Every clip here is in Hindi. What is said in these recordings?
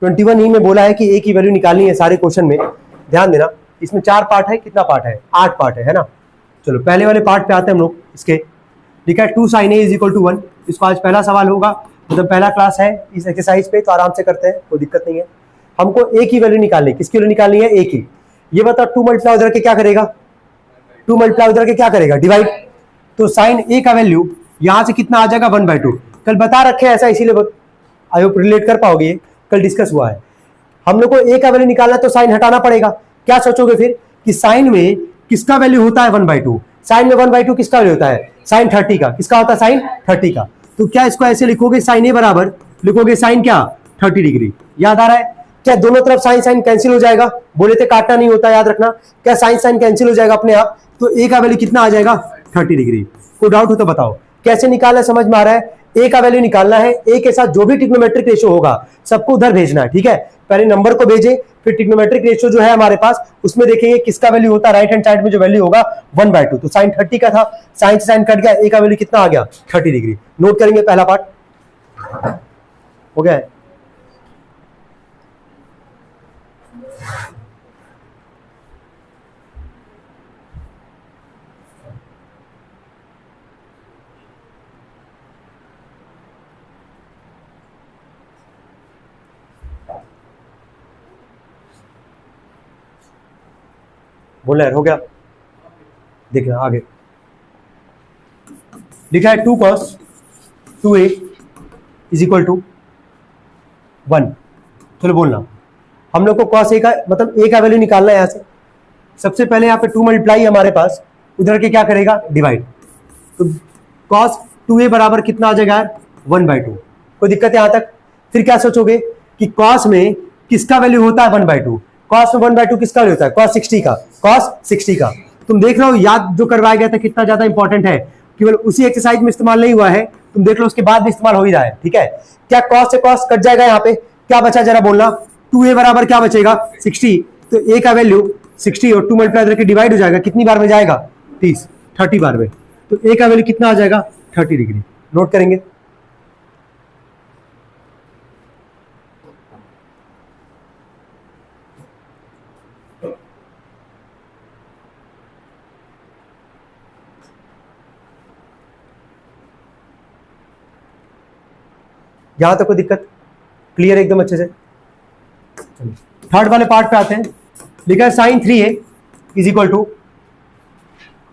21 ई में बोला है कि ए की वैल्यू निकालनी है सारे क्वेश्चन में। ध्यान देना, इसमें 4 पार्ट है, कितना पार्ट है, 8 पार्ट है ना। चलो पहले वाले पार्ट पे आते हैं हम लोग इसके। ठीक है, 2 sin a = 1, इसको आज पहला सवाल होगा, मतलब पहला क्लास है इस एक्सरसाइज पे, तो आराम से करते हैं, कोई दिक्कत नहीं है। हमको ए की वैल्यू निकालनी, किसकी वैल्यू निकालनी है, ए की। ये बताओ 2 मल्टीप्लाई उधर के क्या करेगा, 2 मल्टीप्लाई उधर के क्या करेगा, डिवाइड। तो साइन ए का वैल्यू यहां से कितना आ जाएगा, 1/2। कल बता रखे ऐसा, इसीलिए आई होप रिलेट कर पाओगे, कल डिस्कस हुआ है। हम लोग को ए का वैल्यू निकालना है तो साइन हटाना पड़ेगा। क्या सोचोगे फिर कि साइन में किसका वैल्यू होता है, 1/2। साइन में 1/2 किसका वैल्यू होता है, साइन 30 का। किसका होता है, साइन 30 का। तो क्या इसको ऐसे लिखोगे, साइन ए बराबर लिखोगे साइन क्या, 30 डिग्री। याद आ रहा है क्या, दोनों तरफ साइन साइन कैंसिल हो जाएगा, बोले थे काटना नहीं होता, याद रखना। क्या साइन साइन कैंसिल हो जाएगा अपने आप, तो ए का वैल्यू कितना आ जाएगा, 30 डिग्री। कोई डाउट हो तो बताओ कैसे निकालना, समझ में आ रहा है। ए का वैल्यू निकालना है, ए के साथ जो भी ट्रिग्नोमेट्रिक रेशियो होगा सबको उधर भेजना है। ठीक है, पहले नंबर को भेजे, फिर ट्रिग्नोमेट्रिक रेशियो जो है हमारे पास उसमें देखेंगे किसका वैल्यू होता है, राइट हैंड साइड में जो वैल्यू होगा 1/2। तो साइन 30 का था, साइन से साइन कट गया, ए का वैल्यू कितना आ गया, 30 डिग्री। नोट करेंगे, पहला पार्ट हो गया है। बोला हो गया, देखिए आगे लिखा है 2 cos 2a = 1। चलो बोलना, हम लोग को cos a का मतलब a का वैल्यू निकालना है। यहां से सबसे पहले यहाँ पे 2 मल्टीप्लाई हमारे पास, उधर के क्या करेगा, डिवाइड। तो cos 2a बराबर कितना आ जाएगा, 1/2। कोई दिक्कत है यहां तक। फिर क्या सोचोगे कि cos में किसका वैल्यू होता है, 1/2। cos में 1/2 किसका वैल्यू होता है, cos 60 का, cos 60 का। तुम देख लो याद जो करवाया गया था कितना ज्यादा इंपॉर्टेंट है, केवल उसी एक्सरसाइज में इस्तेमाल नहीं हुआ है, तुम देख लो उसके बाद भी इस्तेमाल हो ही रहा है। ठीक है, क्या cos से cos कट जाएगा, यहाँ पे क्या बचा जरा बोलना, 2a बराबर क्या बचेगा, 60। तो a का वैल्यू 60 और 2 मल्टीप्लाई करके डिवाइड हो जाएगा, कितनी बार में जाएगा, 30 बार में। तो a का वैल्यू कितना आ जाएगा, 30 डिग्री। नोट करेंगे, यहां तक कोई दिक्कत, क्लियर एकदम अच्छे से। थर्ड वाले पार्ट पे आते हैं। लिखा है साइन 3a =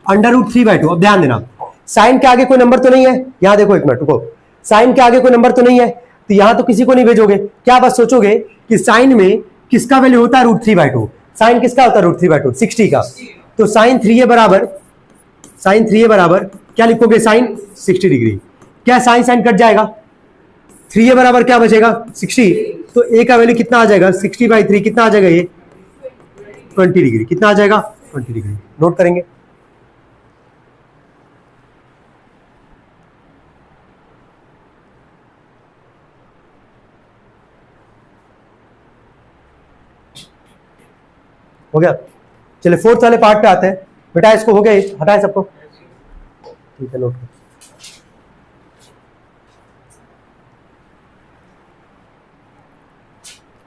√3/2। अब ध्यान देना, साइन के आगे कोई नंबर तो नहीं है, यहां देखो एक मिनट रुको, साइन के आगे कोई नंबर तो नहीं है, तो यहां तो किसी को नहीं भेजोगे। क्या बस सोचोगे कि साइन में किसका वैल्यू होता है, √3/2। साइन किसका होता है, √3/2, 60 का। तो साइन 3a बराबर क्या लिखोगे, साइन 60 डिग्री। क्या साइन साइन कट जाएगा, 3a बराबर क्या बचेगा, 60। तो a का वैल्यू कितना आ जाएगा, 60/3 कितना आ जाएगा, ये 20 डिग्री। कितना आ जाएगा, 20 डिग्री। नोट करेंगे, हो गया। चलिए फोर्थ वाले पार्ट पे आते हैं। बेटा इसको हो गया, हटाए सबको, ठीक है। नोट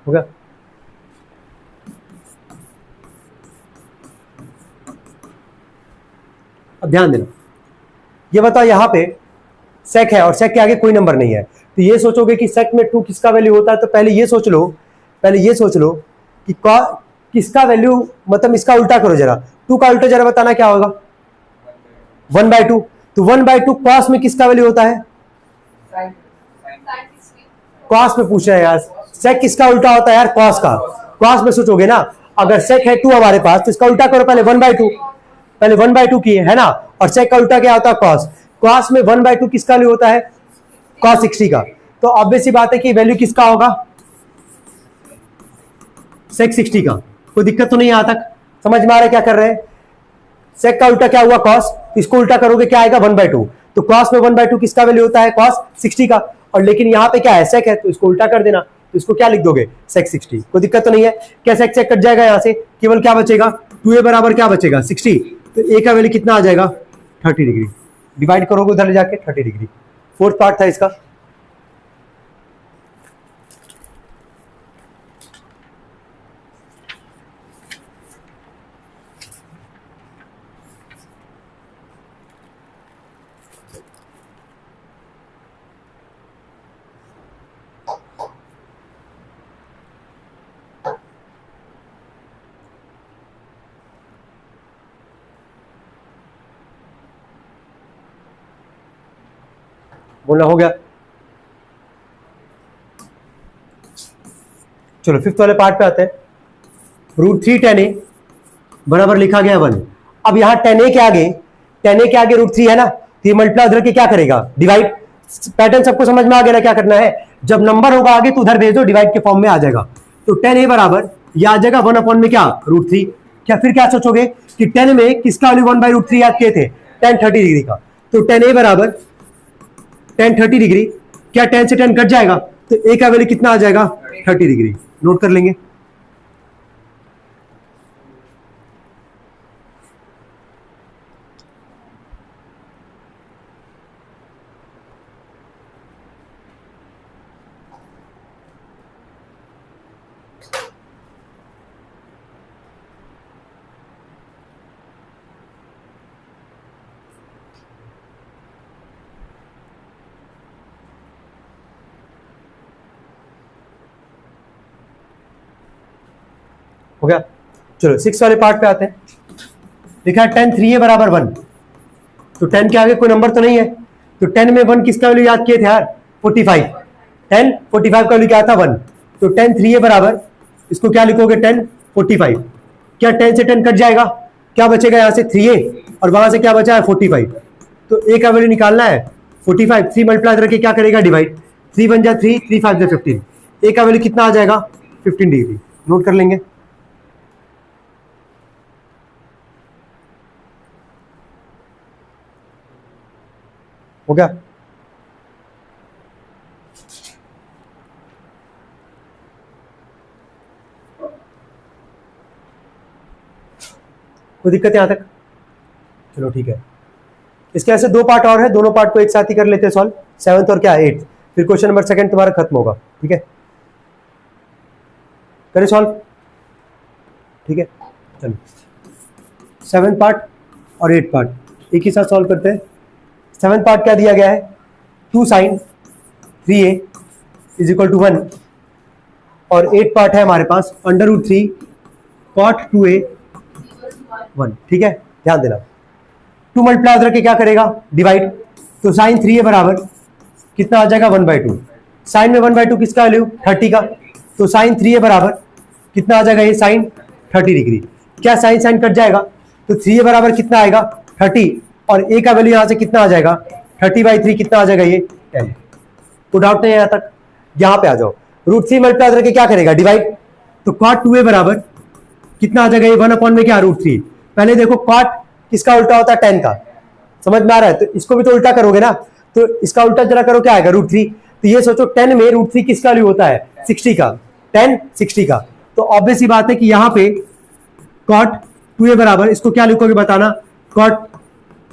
हो गया। अब ध्यान देना, ये बताओ यहाँ पे सेक है और सेक के आगे कोई नंबर नहीं है, तो ये सोचोगे कि सेक में 2 किसका वैल्यू होता है। तो पहले ये सोच लो कि किसका वैल्यू, मतलब इसका उल्टा करो जरा, 2 का उल्टा जरा बताना क्या होगा, 1/2। तो 1/2 कॉस में किसका वैल्यू होता है, कॉस में पूछ रहे हैं यार, सेक किसका उल्टा होता है यार, कॉस का। कॉस में सोचोगे ना, अगर सेक है 2 हमारे पास तो इसका उल्टा करो, पहले 1/2, पहले 1/2 की है ना, और सेक का उल्टा क्या होता है, कॉस। कॉस में 1/2 किसका वैल्यू होता है, cos 60 का। तो ऑब्वियस सी बात है कि वैल्यू किसका होगा, sec 60 का। कोई दिक्कत तो नहीं यहां तक, समझ में आ रहा है क्या कर रहे हैं। sec का उल्टा क्या हुआ, cos, इसको उल्टा करोगे क्या आएगा, 1/2। तो cos में 1/2 किसका वैल्यू होता है, cos 60 का। और लेकिन यहाँ पे क्या है, sec है, तो इसको उल्टा कर देना, तो इसको क्या लिख दोगे, sec 60। कोई दिक्कत तो नहीं है। क्या sec कट जाएगा यहाँ से, केवल क्या बचेगा, 2a बराबर क्या बचेगा, 60। तो a का वैल्यू कितना आ जाएगा, 30 डिग्री। डिवाइड करोगे उधर ले जाके 30 डिग्री। फोर्थ पार्ट था इसका। बोलना हो गया। चलो फिफ्थ वाले पार्ट पे आते हैं। √3 tan a बराबर लिखा गया 1। अब यहां tan a के आगे √3 है ना, तो ये मल्टीप्लाई उधर के क्या करेगा, डिवाइड। पैटर्न सबको समझ में आ गया ना क्या करना है, जब नंबर होगा आगे तो उधर भेज दो, डिवाइड के फॉर्म में आ जाएगा। तो tan a बराबर ये आ जाएगा 1 में क्या, √3। क्या फिर क्या सोचोगे कि 10 में किसका वैल्यू 1/√3 याद किए थे, tan 30 डिग्री का। तो tan a बराबर tan 30 डिग्री, क्या tan से tan कट जाएगा, तो a का वैल्यू कितना आ जाएगा 30 डिग्री। नोट कर लेंगे। हो गया। चलो 6 वाले पार्ट पे आते हैं। लिखा है tan 3a बराबर 1। तो 10 के आगे कोई नंबर तो नहीं है, तो 10 में 1 किसका वैल्यू याद किए थे यार, 45। 10 45 का वैल्यू क्या था 1। तो tan 3a बराबर, इसको क्या लिखोगे, tan 45। क्या 10 से 10 कट जाएगा, क्या बचेगा यहाँ से 3a, और वहां से क्या बचा है 45। तो a का वैल्यू निकालना है 45। 3 मल्टीप्लाई करके क्या करेगा, डिवाइड। 3 1 जा 3, 3 5 जा 15। a का वैल्यू कितना आ जाएगा 15 डिग्री। नोट कर लेंगे। हो गया। कोई दिक्कत यहां तक, चलो ठीक है। इसके ऐसे 2 पार्ट और है, दोनों पार्ट को एक साथ ही कर लेते हैं सॉल्व। 7th और क्या 8th, फिर क्वेश्चन नंबर 2 तुम्हारा खत्म होगा। ठीक है, करें सॉल्व। ठीक है, चलो 7th पार्ट और 8th पार्ट एक ही साथ सॉल्व करते हैं। 7th पार्ट क्या दिया गया है, 2 sin 3a = 1, और 8th पार्ट है हमारे पास √3 cot 2a 1। ठीक है, ध्यान देना। 2 मल्टीप्लाई उधर के क्या करेगा, डिवाइड। तो sin 3a बराबर कितना आ जाएगा 1/2। साइन में 1/2 किसका वैल्यू 30 का, तो sin 3a बराबर कितना आ जाएगा, ये sin 30 डिग्री। क्या साइन साइन कट जाएगा, तो 3a बराबर कितना आएगा 30, और a का वैल्यू यहां से कितना आ जाएगा 30/3 कितना आ जाएगा, ये 10। तो डाउट नहीं है यहां तक, यहां पे आ जाओ। √3 मल्टीप्लाई करके क्या करेगा, डिवाइड। तो cot 2a बराबर कितना आ जाएगा, ये 1 में क्या √3। पहले देखो cot किसका उल्टा होता है, 10 का। समझ में आ रहा है, तो इसको भी तो उल्टा करोगे ना, तो इसका उल्टा जरा करो, क्या आएगा √3। तो ये सोचो 10 में √3 किसका वैल्यू होता है 60 का, 10 60 का। तो ऑब्वियस ही बात है कि यहाँ पे cot 2a बराबर, इसको क्या लिखोगे बताना, cot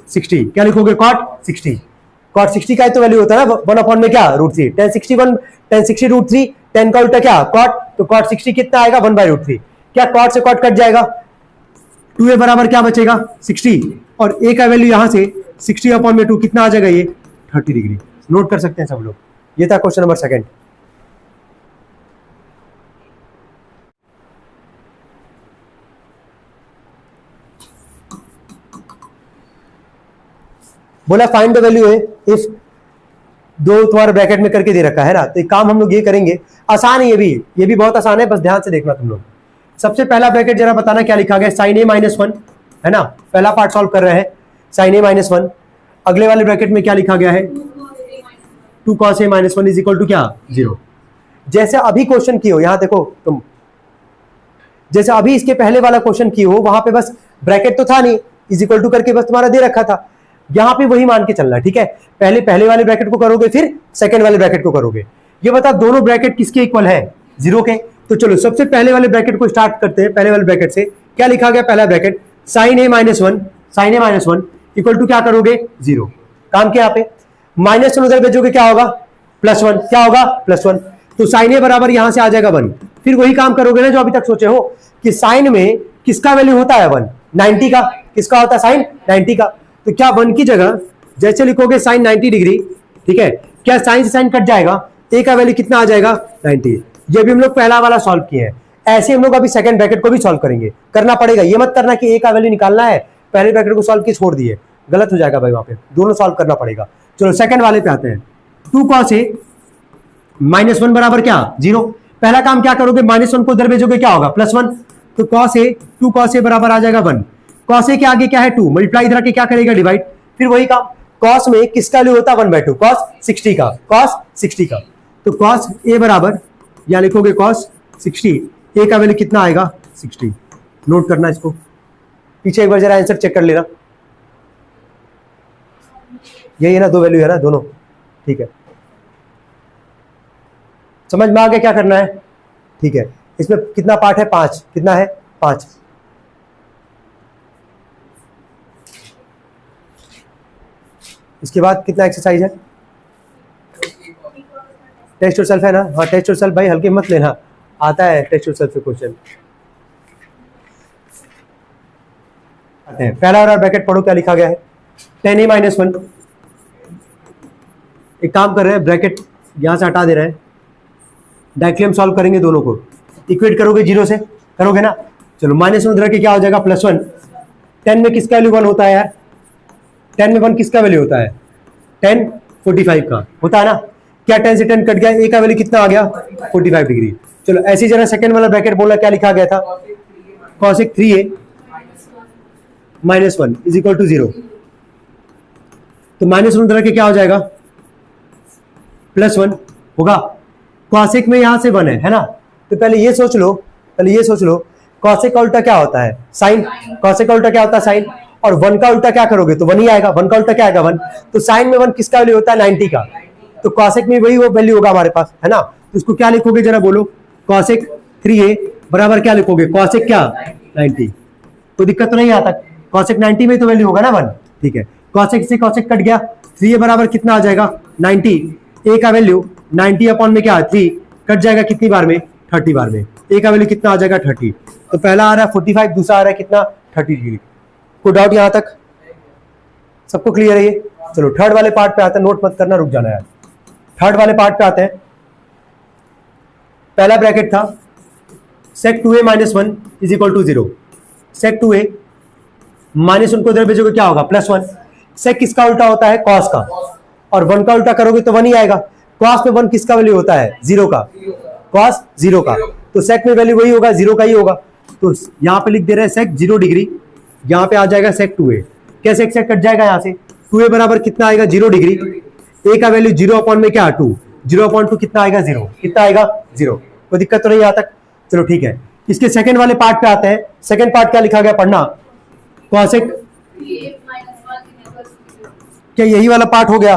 60। क्या लिखोगे, cot 60। cot 60 का तो वैल्यू होता है ना 1 में क्या √3। 10 61 10 60 √3, 10 का उल्टा क्या cot, तो cot 60 कितना आएगा 1/√3। क्या cot से cot कट जाएगा, 2a बराबर क्या बचेगा 60, और a का वैल्यू यहां से 60/2 कितना आ जाएगा, ये 30 डिग्री। नोट कर सकते हैं सब लोग। ये था क्वेश्चन नंबर 2। बोला फाइंड द वैल्यू है इफ, दो तुम्हारा ब्रैकेट में करके दे रखा है ना, तो एक काम हम लोग ये करेंगे, आसान है ये भी बहुत आसान है, बस ध्यान से देखना तुम लोग। सबसे पहला ब्रैकेट जरा बताना क्या लिखा गया, sin a - 1 है ना, पहला पार्ट सॉल्व कर रहे हैं, sin a - 1। अगले वाले ब्रैकेट में क्या लिखा गया है, 2 cos a - 1 = क्या 0। जैसे अभी क्वेश्चन की हो, यहां देखो तुम, जैसे अभी इसके पहले वाला क्वेश्चन की हो, वहां पे बस ब्रैकेट तो था नहीं, = करके बस तुम्हारा दे रखा था। यहां पे वही मान के चलना, ठीक है। पहले वाले ब्रैकेट को करोगे, फिर सेकंड वाले ब्रैकेट को करोगे। ये बता दोनों ब्रैकेट किसके इक्वल है, 0 के। तो चलो सबसे पहले वाले ब्रैकेट को स्टार्ट करते हैं। पहले वाले ब्रैकेट से क्या लिखा गया, पहला ब्रैकेट sin a - 1 = क्या करोगे 0। काम क्या, यहाँ पे -1 उधर भेजोगे क्या होगा +1, क्या होगा +1। तो sin a बराबर यहां से आ जाएगा 1। फिर वही काम करोगे ना जो अभी तक सोचे हो, कि साइन में किसका वैल्यू होता है 1, 90 का। किसका होता है साइन 90 का। तो क्या 1 की जगह जैसे लिखोगे sin 90 डिग्री, ठीक है, क्या साइन से साइन कट जाएगा, a का वैल्यू कितना आ जाएगा 90। ये भी हम लोग पहला वाला सॉल्व किए हैं। ऐसे हम लोग अभी सेकंड ब्रैकेट को भी सॉल्व करेंगे, करना पड़ेगा। ये मत करना कि a का वैल्यू निकालना है, पहले ब्रैकेट को सॉल्व किए छोड़ दिए, गलत हो जाएगा भाई, वहां पे दोनों सॉल्व करना पड़ेगा। चलो सेकंड वाले पे आते हैं। Two cos A minus one बराबर क्या 0। पहला काम क्या करोगे, माइनस वन को उधर भेजोगे क्या होगा +1। तो कॉस ए, टू कॉस ए बराबर आ जाएगा 1। कॉस ए के आगे क्या है 2, मल्टीप्लाई इधर के क्या करेगा डिवाइड। फिर वही काम, कॉस में किसका वैल्यू होता है 1/2, कॉस 60 का, कॉस 60 का। तो कॉस ए बराबर या लिखोगे कॉस 60, ए का वैल्यू कितना आएगा 60। नोट करना इसको, पीछे एक बार जरा आंसर चेक कर लेना। यही है ना, दो वैल्यू है ना दोनों, ठीक है। समझ में आ गया क्या करना है, ठीक है। इसमें कितना पार्ट है 5, कितना है 5। इसके बाद कितना एक्सरसाइज है, टेस्ट योरसेल्फ है ना। हाँ टेस्ट योरसेल्फ भाई, हल्के मत लेना, आता है टेस्ट योरसेल्फ से क्वेश्चन। पहला वाला ब्रैकेट पढ़ो क्या लिखा गया है, 10a-1। एक काम कर रहे हैं, ब्रैकेट यहां से हटा दे रहे हैं, डायरेक्टली हम सॉल्व करेंगे दोनों को। इक्वेट करोगे 0 से, करोगे ना। चलो -1 उधर के क्या हो जाएगा +1। 10 में किसका वैल्यू 1 होता है यार, 10 में 1 किसका वैल्यू होता है 10 45 का होता है ना। क्या 10 से 10 कट गया, ए का वैल्यू कितना आ गया 45 डिग्री। चलो ऐसी जरा सेकंड वाला ब्रैकेट बोला क्या लिखा गया था, cosec 3a -1 = 0। तो -1 उधर के क्या हो जाएगा +1 होगा। कॉसेक में यहां से 1 है ना। तो पहले ये सोच लो, कॉसेक का उल्टा क्या होता है साइन, कॉसेक का उल्टा क्या होता है साइन, और 1 का उल्टा क्या करोगे तो 1 ही आएगा। 1 का उल्टा क्या आएगा 1। तो साइन में 1 किसका वैल्यू होता है 90 का। तो कॉसेक में वही वो वैल्यू होगा हमारे पास, है ना। तो इसको क्या लिखोगे जरा बोलो, कॉसेक 3a बराबर क्या लिखोगे, कॉसेक क्या 90। तो दिक्कत तो नहीं आता, कॉसेक 90 में तो वैल्यू होगा ना 1, ठीक है। कॉसेक से कॉसेक कट गया, 3a बराबर कितना आ जाएगा 90। a का वैल्यू 90 अपॉन में क्या 3 कट जाएगा कितनी बार में 30 बार में। a का वैल्यू कितना आ जाएगा 30। तो पहला आ रहा है 45, दूसरा आ रहा है कितना 30 डिग्री। कोई डाउट यहां तक, सबको क्लियर है ये। चलो थर्ड वाले पार्ट पे आते हैं, नोट मत करना, रुक जाना यार। थर्ड वाले पार्ट पे आते हैं। पहला ब्रैकेट था sec 2a - 1 = 0। sec 2a -1 को इधर भेजोगे क्या होगा +1। sec किसका उल्टा होता है cos का, और 1 का उल्टा करोगे तो 1 ही आएगा। cos में 1 किसका वैल्यू होता है 0 का, cos 0 का। तो sec में वैल्यू वही होगा 0 का ही होगा। तो यहां पे लिख दे रहे हैं sec 0 डिग्री, यहां पे आ जाएगा sec 2a। कैसे sec कट जाएगा यहां से, 2a बराबर कितना आएगा 0 डिग्री। a का वैल्यू 0 अपॉन में क्या 2, 0/2 कितना आएगा 0, कितना आएगा 0। कोई दिक्कत तो नहीं आता। चलो ठीक है, इसके सेकंड वाले पार्ट पे आते हैं। सेकंड पार्ट क्या लिखा गया पढ़ना, cosec, क्या यही वाला पार्ट हो गया।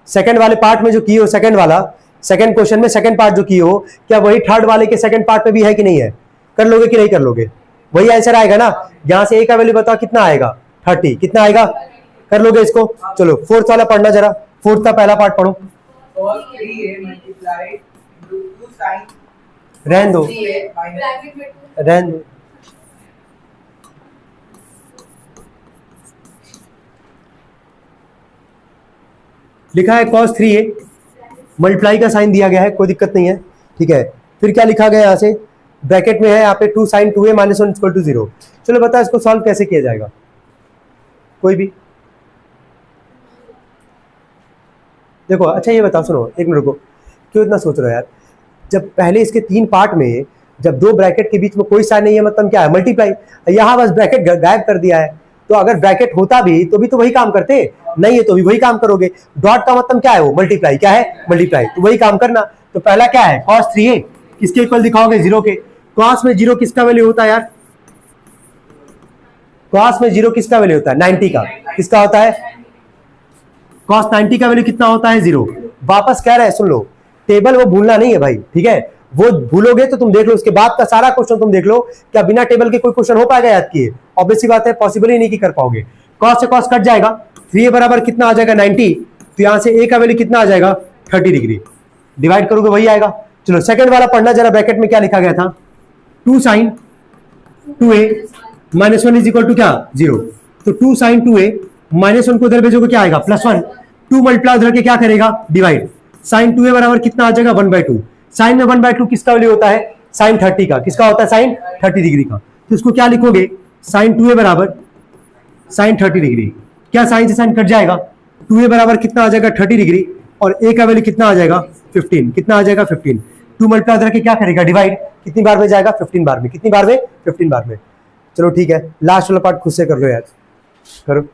सेकंड वाले पार्ट में जो किए हो, सेकंड वाला, सेकंड क्वेश्चन में सेकंड पार्ट जो किए हो, क्या वही थर्ड वाले के सेकंड पार्ट में भी है कि नहीं है, कर लोगे कि नहीं कर लोगे, वही आंसर आएगा ना। यहां से a का वैल्यू बताओ कितना आएगा 30, कितना आएगा, कर लोगे इसको। चलो फोर्थ वाला पढ़ना जरा, फोर्थ का पहला पार्ट पढ़ो। रहन दो, रहन दो। लिखा है cos 3a, मल्टीप्लाई का साइन दिया गया है, कोई दिक्कत नहीं है, ठीक है। फिर क्या लिखा गया यहां से, ब्रैकेट में है यहाँ पे 2 sin 2a - 1 = 0। चलो बता इसको सॉल्व कैसे किया जाएगा, कोई भी देखो। अच्छा ये बताओ, सुनो एक मिनट को, क्यों इतना सोच रहे हो यार। जब पहले इसके 3 पार्ट में जब 2 ब्रैकेट के बीच में कोई साइन नहीं है, मतलब क्या है मल्टीप्लाई। यहाँ बस ब्रैकेट गायब कर दिया है। तो अगर ब्रैकेट होता भी तो वही काम करते, नहीं है तो भी वही काम करोगे। डॉट का मतलब क्या है, वो मल्टीप्लाई, क्या है मल्टीप्लाई, तो वही काम करना। तो पहला क्या है cos 3a, किसके इक्वल दिखाओगे 0 के। cos में 0 किसका वैल्यू होता है यार, cos में 0 किसका वैल्यू होता है 90 का, किसका होता है cos 90 का वैल्यू कितना होता है 0। वापस कह रहे हैं, सुन लो, टेबल वो भूलना नहीं है भाई, ठीक है। वो भूलोगे तो तुम देख लो उसके बाद का सारा क्वेश्चन, तुम देख लो क्या बिना टेबल के कोई क्वेश्चन हो पाएगा याद किए, ऑब्वियस सी बात है, पॉसिबल ही नहीं कि कर पाओगे। cos से cos कट जाएगा, 3a बराबर कितना आ जाएगा 90। तो यहां से a का वैल्यू कितना आ जाएगा 30 डिग्री, डिवाइड करोगे वही आएगा। चलो सेकंड वाला पढ़ना जरा, ब्रैकेट में क्या लिखा गया था 2 sin 2a - 1 = क्या 0। तो 2 sin 2a - 1 को इधर भेजोगे क्या आएगा +1। 2 मल्टीप्लाई उधर के क्या करेगा डिवाइड। sin 2a बराबर कितना आ जाएगा 1/2। साइन में 1/2 किसका वैल्यू होता है sin 30 का, किसका होता है sin 30 डिग्री का। तो इसको क्या लिखोगे sin 2a बराबर sin 30 डिग्री। क्या साइन से साइन कट जाएगा, 2a बराबर कितना आ जाएगा 30 डिग्री, और a का वैल्यू कितना आ जाएगा 15, कितना आ जाएगा 15। 2 मल्टीप्लाई करके क्या करेगा डिवाइड, कितनी बार में जाएगा 15 बार में, कितनी बार में 15 बार में। चलो ठीक है, लास्ट वाला पार्ट खुद से कर लो यार, करो।